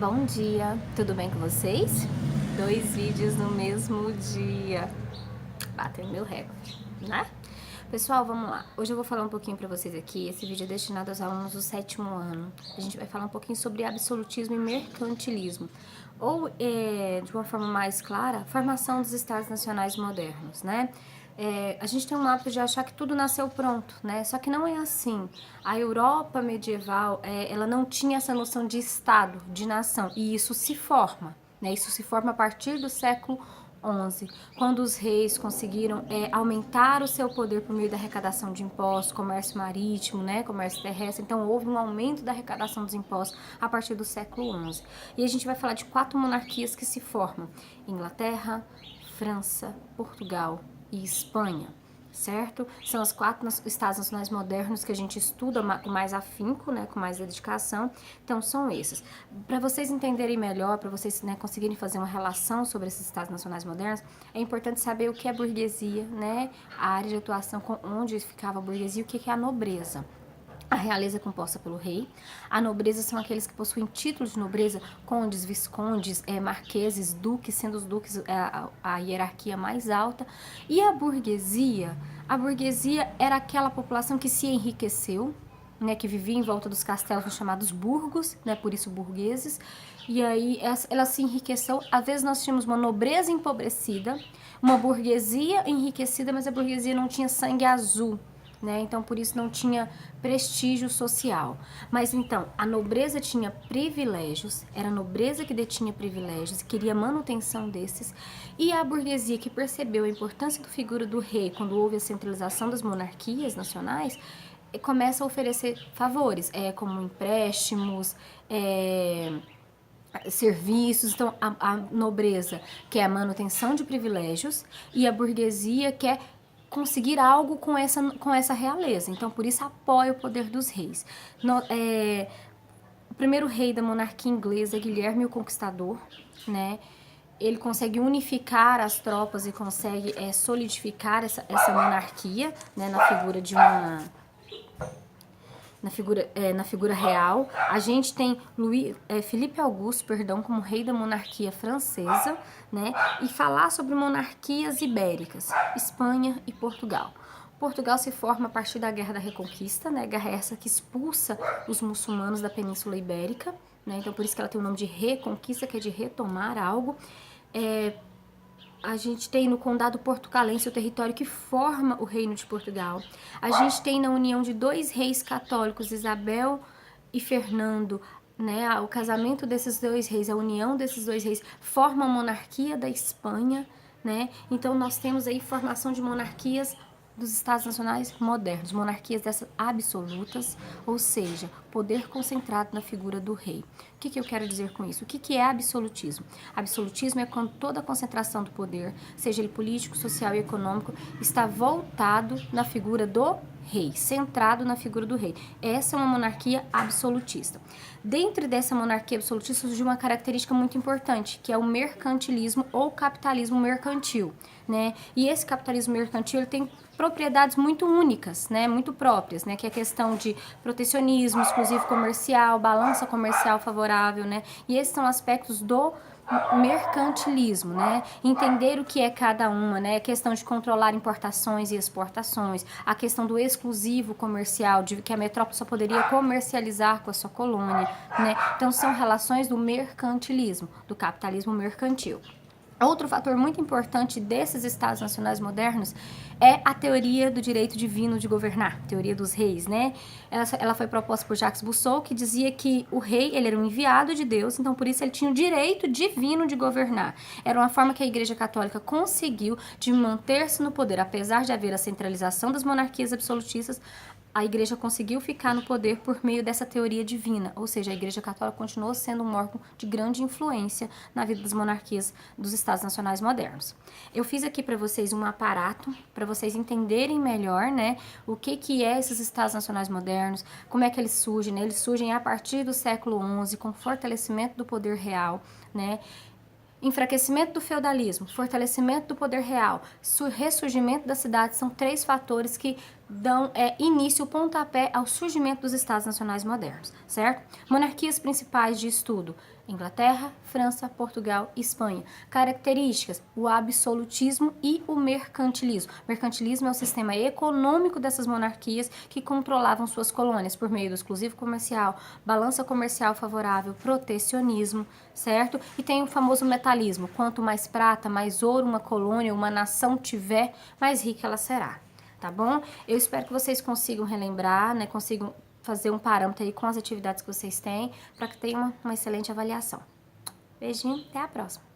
Bom dia, tudo bem com vocês? 2 vídeos no mesmo dia, batendo meu recorde, né? Pessoal, vamos lá. Hoje eu vou falar um pouquinho pra vocês aqui. Esse vídeo é destinado aos alunos do 7º ano. A gente vai falar um pouquinho sobre absolutismo e mercantilismo. Ou, de uma forma mais clara, formação dos Estados Nacionais modernos, né? A gente tem um hábito de achar que tudo nasceu pronto, né? Só que não é assim. A Europa medieval, ela não tinha essa noção de Estado, de nação, e isso se forma, né? Isso se forma a partir do século XI, quando os reis conseguiram aumentar o seu poder por meio da arrecadação de impostos, comércio marítimo, né, comércio terrestre. Então houve um aumento da arrecadação dos impostos a partir do século XI. E a gente vai falar de 4 monarquias que se formam: Inglaterra, França, Portugal e Espanha, certo? São os 4 estados nacionais modernos que a gente estuda com mais afinco, né, com mais dedicação. Então são esses. Para vocês entenderem melhor, para vocês, né, conseguirem fazer uma relação sobre esses estados nacionais modernos, é importante saber o que é burguesia, né, a área de atuação onde ficava a burguesia e o que é a nobreza. A realeza é composta pelo rei. A nobreza são aqueles que possuem títulos de nobreza: condes, viscondes, marqueses, duques, sendo os duques a hierarquia mais alta. E a burguesia era aquela população que se enriqueceu, né, que vivia em volta dos castelos chamados burgos, né, por isso burgueses. E aí ela se enriqueceu. Às vezes nós tínhamos uma nobreza empobrecida, uma burguesia enriquecida, mas a burguesia não tinha sangue azul, né? Então por isso não tinha prestígio social. Mas então a nobreza tinha privilégios, era a nobreza que detinha privilégios e queria manutenção desses, e a burguesia, que percebeu a importância da figura do rei quando houve a centralização das monarquias nacionais, começa a oferecer favores, como empréstimos, serviços. Então a nobreza quer a manutenção de privilégios e a burguesia quer conseguir algo com essa realeza. Então por isso apoia o poder dos reis. O primeiro rei da monarquia inglesa é Guilherme o Conquistador, né? Ele consegue unificar as tropas e consegue solidificar essa monarquia, né, na figura real. A gente tem Felipe Augusto, como rei da monarquia francesa, né? E falar sobre monarquias ibéricas, Espanha e Portugal. Portugal se forma a partir da Guerra da Reconquista, né? Guerra essa que expulsa os muçulmanos da Península Ibérica, né? Então por isso que ela tem o nome de Reconquista, que é de retomar algo. A gente tem no Condado Portucalense o território que forma o Reino de Portugal. A gente tem na união de 2 reis católicos, Isabel e Fernando, né? O casamento desses 2 reis, a união desses 2 reis forma a monarquia da Espanha, né? Então nós temos aí formação de monarquias dos Estados Nacionais modernos, monarquias dessas absolutas, ou seja, poder concentrado na figura do rei. O que eu quero dizer com isso? O que é absolutismo? Absolutismo é quando toda a concentração do poder, seja ele político, social e econômico, está voltado na figura do rei, centrado na figura do rei. Essa é uma monarquia absolutista. Dentro dessa monarquia absolutista surgiu uma característica muito importante, que é o mercantilismo ou capitalismo mercantil, né? E esse capitalismo mercantil, ele tem propriedades muito únicas, né, muito próprias, né, que é a questão de protecionismo, exclusivo comercial, balança comercial favorável, né, e esses são aspectos do mercantilismo, né, entender o que é cada uma, né, a questão de controlar importações e exportações, a questão do exclusivo comercial, de que a metrópole só poderia comercializar com a sua colônia, né, então são relações do mercantilismo, do capitalismo mercantil. Outro fator muito importante desses Estados Nacionais modernos é a teoria do direito divino de governar, teoria dos reis, né? Ela foi proposta por Jacques Rousseau, que dizia que o rei, ele era um enviado de Deus, então por isso ele tinha o direito divino de governar. Era uma forma que a Igreja Católica conseguiu de manter-se no poder, apesar de haver a centralização das monarquias absolutistas. A Igreja conseguiu ficar no poder por meio dessa teoria divina, ou seja, a Igreja Católica continuou sendo um órgão de grande influência na vida das monarquias dos Estados Nacionais modernos. Eu fiz aqui para vocês um aparato para vocês entenderem melhor, né, o que é esses Estados Nacionais modernos, como é que eles surgem, né? Eles surgem a partir do século XI, com fortalecimento do poder real, né? Enfraquecimento do feudalismo, fortalecimento do poder real, ressurgimento da cidade, são 3 fatores que dão início, o pontapé ao surgimento dos Estados Nacionais modernos, certo? Monarquias principais de estudo: Inglaterra, França, Portugal e Espanha. Características: o absolutismo e o mercantilismo. O mercantilismo é o sistema econômico dessas monarquias que controlavam suas colônias por meio do exclusivo comercial, balança comercial favorável, protecionismo, certo? E tem o famoso metalismo: quanto mais prata, mais ouro uma colônia, uma nação tiver, mais rica ela será. Tá bom? Eu espero que vocês consigam relembrar, né? Consigam fazer um parâmetro aí com as atividades que vocês têm, para que tenham uma excelente avaliação. Beijinho, até a próxima!